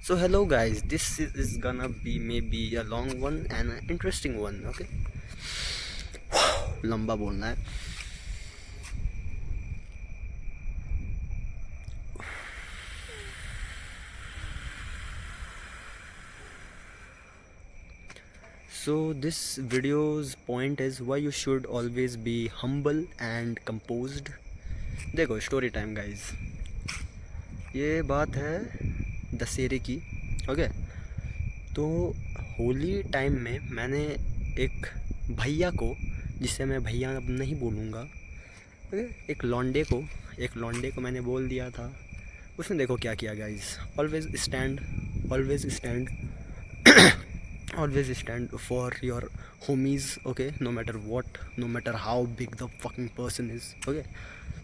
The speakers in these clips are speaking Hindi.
So hello guys, this is gonna be maybe a long one and an interesting one. Okay, लंबा बोलना है. So this video's point is why you should always be humble and composed. देखो स्टोरी टाइम गाइज. ये बात है दशहरे की. ओके, तो होली टाइम में मैंने एक भैया को, जिससे मैं भैया अब नहीं बोलूँगा, ओके, एक लौंडे को मैंने बोल दिया था. उसने देखो क्या किया guys. Always stand, always stand, always stand for your homies. Okay, no matter what, no matter how big the fucking person is. Okay,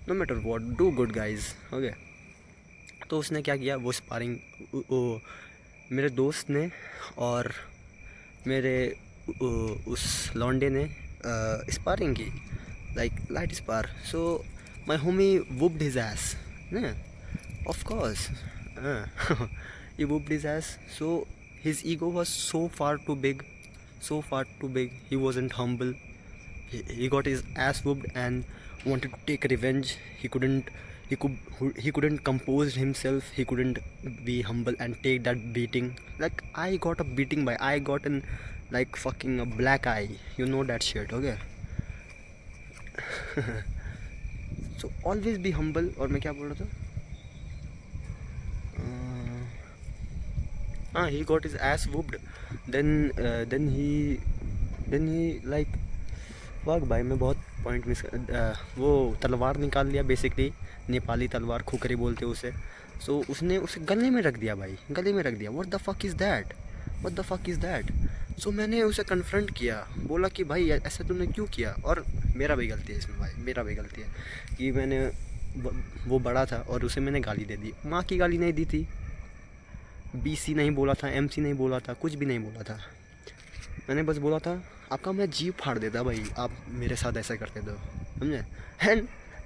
no matter what, do good guys. Okay, तो उसने क्या किया, वो स्पारिंग, मेरे दोस्त ने और मेरे उस लॉन्डे ने स्पारिंग की, like light spar. So my homie whooped his ass. Of course, he whooped his ass. So his ego was so far too big, so far too big. He wasn't humble. He got his ass whooped and wanted to take revenge. He couldn't compose himself. He couldn't be humble and take that beating. Like, I got a beating by, I got an, like, fucking a black eye. You know that shit, okay? So always be humble. और मैं क्या बोल रहा था? He got his ass whooped. Then he like, fuck भाई, मैं बहुत पॉइंट मिस कर. वो तलवार निकाल लिया बेसिकली, नेपाली तलवार, खुकरी बोलते उसे. सो उसने उसे गले में रख दिया भाई, गले में रख दिया. What the fuck is that, what the fuck is that. So मैंने उसे कन्फ्रंट किया, बोला कि भाई ऐसा तूने क्यों किया. और मेरा भी गलती है इसमें भाई, मेरा भी गलती है कि मैंने, वो बड़ा था और उसे मैंने गाली दे दी. माँ की गाली नहीं दी थी, BC नहीं बोला था, MC नहीं बोला था, कुछ भी नहीं बोला था. मैंने बस बोला था आपका मैं जीभ फाड़ देता भाई, आप मेरे साथ ऐसा करते तो, समझे.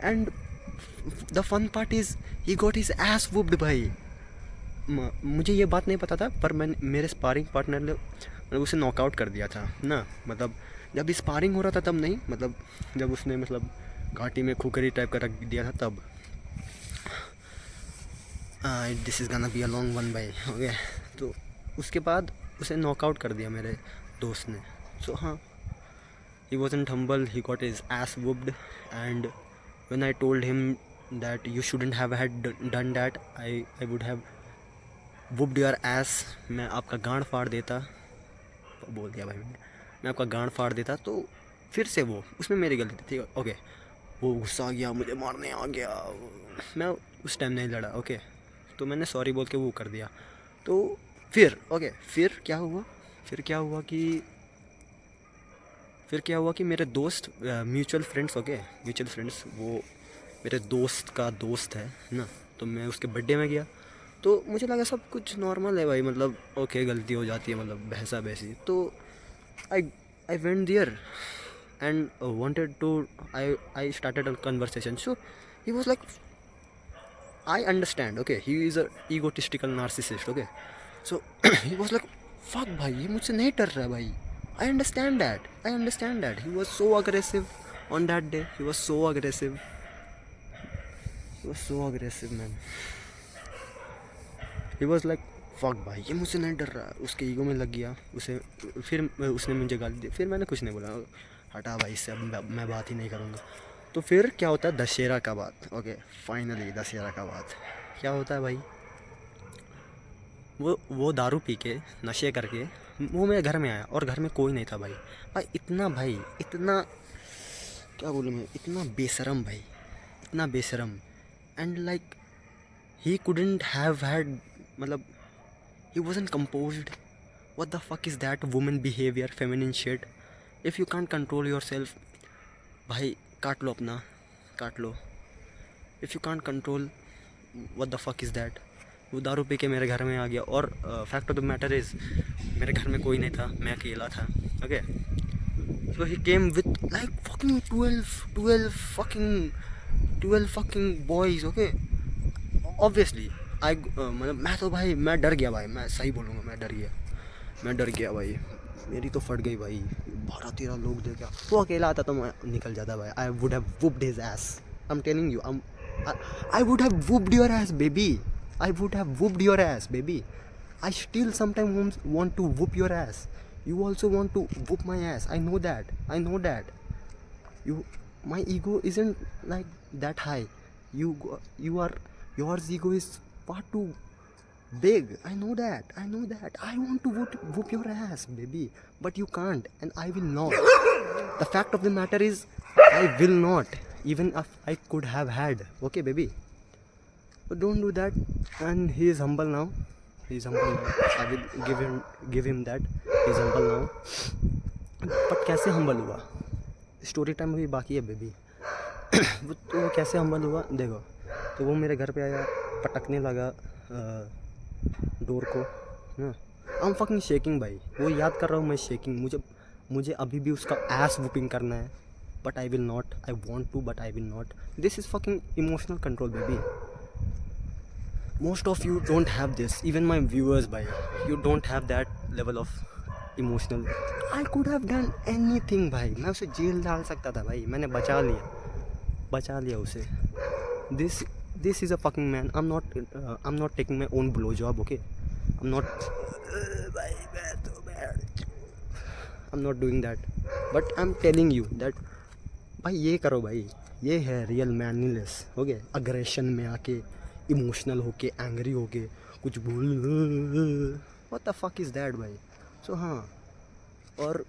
And the fun part is he got his ass whooped भाई. मुझे ये बात नहीं पता था, पर मेरे स्पारिंग पार्टनर ने उसे नॉकआउट कर दिया था ना. मतलब जब स्पारिंग हो रहा था तब नहीं, मतलब जब उसने मतलब घाटी में खुकरी टाइप का रख दिया था तब. This is gonna be a long one भाई. ओके, तो उसके बाद उसे नॉकआउट कर दिया मेरे दोस्त ने. सो हाँ, he wasn't humble, he got his ass whooped. And when I told him that you shouldn't have had done that, I would have whooped your ass. मैं आपका गांड फाड़ देता, बोल दिया भाई मैंने, मैं आपका गांड फाड़ देता. तो फिर से वो, उसमें मेरी गलती थी. ओके, वो गुस्सा आ गया, मुझे मारने आ गया. मैं उस टाइम नहीं लड़ा. ओके, तो मैंने सॉरी बोल के वो कर दिया. तो फिर ओके, फिर क्या हुआ, फिर क्या हुआ कि मेरे दोस्त, mutual friends, okay, mutual friends, वो मेरे दोस्त का दोस्त है ना. तो मैं उसके बर्थडे में गया, तो मुझे लगा सब कुछ नॉर्मल है भाई, मतलब ओके, गलती हो जाती है, मतलब बहसा बहसी. तो I went there and wanted to, I started a conversation. So he was like, I understand, okay, he is a egotistical narcissist. Okay, so he was like, fuck भाई, ये मुझसे नहीं डर रहा है भाई. I understand that. He was so aggressive on that day. He was so aggressive, man. He was like, fuck भाई, ये मुझसे नहीं डर रहा. उसके ईगो में लग गया उसे. फिर उसने मुझे गाली दी. फिर मैंने कुछ नहीं बोला, हटा भाई, इससे अब मैं बात ही नहीं करूँगा. तो फिर क्या होता है, दशहरा का बात. ओके, फाइनली दशहरा का बात क्या होता है भाई. वो दारू पी के, नशे करके, वो मेरे घर में आया और घर में कोई नहीं था भाई. इतना क्या बोलूँ मैं, इतना बेशरम भाई, इतना बेशरम. And like he couldn't have had, मतलब he wasn't composed. What the fuck is that woman behavior, feminine shit? If you can't control yourself, भाई काट लो अपना, काट लो. If you can't control, what the fuck is that? वो दारू पी के मेरे घर में आ गया. और fact of the matter is, मेरे घर में कोई नहीं था, मैं अकेला था. Okay, so he came with like fucking 12 fucking boys. Okay, obviously मतलब मैं तो भाई मैं डर गया भाई, मैं सही बोलूँगा, मैं डर गया भाई, मेरी तो फट गई भाई। 12-13 लोग देख क्या, वो अकेला आता तो मैं निकल जाता भाई। I would have whooped his ass, I am telling you, I would have whooped your ass baby, I would have whooped your ass baby. I still sometimes want to whoop your ass. You also want to whoop my ass. I know that. I know that. My ego isn't like that high. You are, yours ego is far too big. I know that. I know that. I want to whoop your ass, baby, but you can't, and I will not. The fact of the matter is, I will not. Even if I could have had. Okay, baby. But don't do that. And he is humble now. He's humble now. I will give him that. He's humble now. But कैसे humble हुआ? स्टोरी टाइम अभी बाकी है बेबी। वो कैसे humble हुआ देखो। तो वो मेरे घर पे आया, पटकने लगा डोर को ना। I'm fucking shaking भाई, वो याद कर रहा हूँ मैं शेकिंग। मुझे अभी भी उसका एस वुपिंग करना है, but I will not. I want to but I will not. This is fucking emotional control baby. Most of you don't have this, even my viewers bhai, you don't have that level of emotional. I could have done anything भाई, मैं उसे जेल डाल सकता था भाई, मैंने बचा लिया उसे। This is a fucking man. I'm not taking my own blow job, okay? I'm not भाई मैं तो I'm not doing that, but I'm telling you that भाई ये करो भाई, ये है रियल मैनलीनेस, ओके? अग्रेशन में आके इमोशनल होके, एंग्री होके कुछ बोल, what the fuck is that भाई। सो हाँ, और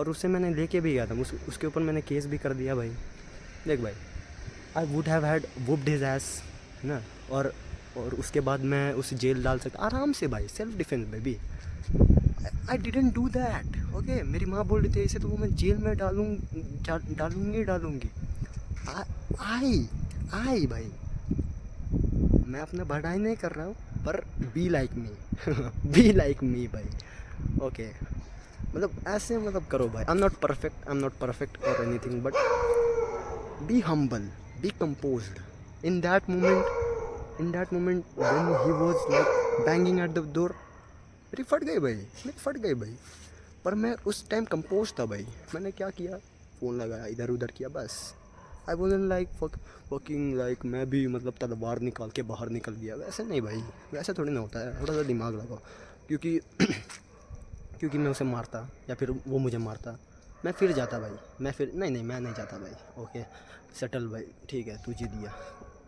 उससे मैंने लेके भी गया था, उसके ऊपर मैंने केस भी कर दिया भाई। देख भाई, I would have had whooped his ass, है ना? और उसके बाद मैं उसे जेल डाल सकता आराम से भाई, self defence baby. I didn't do that, okay? मेरी माँ बोल रही थी इसे तो वो मैं जेल में डालूंगी। आई भाई, मैं अपना बढ़ाई नहीं कर रहा हूँ, पर बी लाइक मी भाई, ओके? मतलब ऐसे मतलब करो भाई। आई एम नॉट परफेक्ट और anything, but be humble, be composed. In that moment when he was like banging at the door, मेरी फट गई भाई। पर मैं उस टाइम कंपोज था भाई। मैंने क्या किया, फ़ोन लगाया, इधर उधर किया, बस। आई वॉजन लाइक फकिंग लाइक मैं भी मतलब तलवार निकाल के बाहर निकल गया। वैसे नहीं भाई, वैसे थोड़ी ना होता है। थोड़ा सा दिमाग लगाओ, क्योंकि मैं उसे मारता या फिर वो मुझे मारता, मैं फिर जाता भाई। मैं नहीं जाता भाई, ओके? सेटल भाई, ठीक है, तू जीत दिया।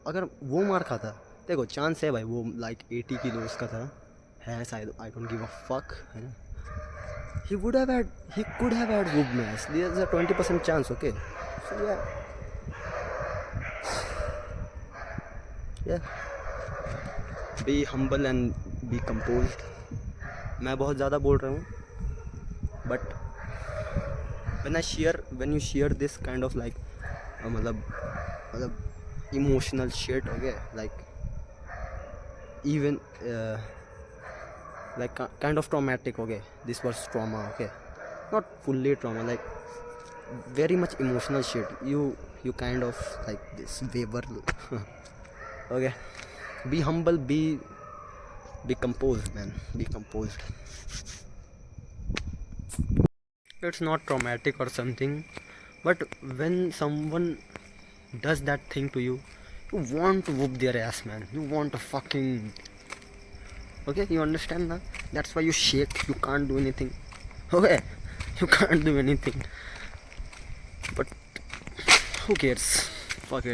अगर वो मार खाता, देखो चांस है भाई, वो लाइक 80 किलो उसका था, है शायद, I don't give a fuck, है ना? he could have had good match. There's a 20% chance, okay? So yeah, be humble and be composed. मैं बहुत ज़्यादा बोल रहा हूँ, but when you share this kind of like मतलब emotional shit, okay? Like even like kind of traumatic, okay? This was trauma, okay? Not fully trauma, like very much emotional shit. You kind of like this waver. Okay, be humble, be composed, man. Be composed. It's not traumatic or something, but when someone does that thing to you, you want to whoop their ass, man. You want to fucking, okay? You understand now? That's why you shake. You can't do anything, okay? You can't do anything, but who cares? Fuck it.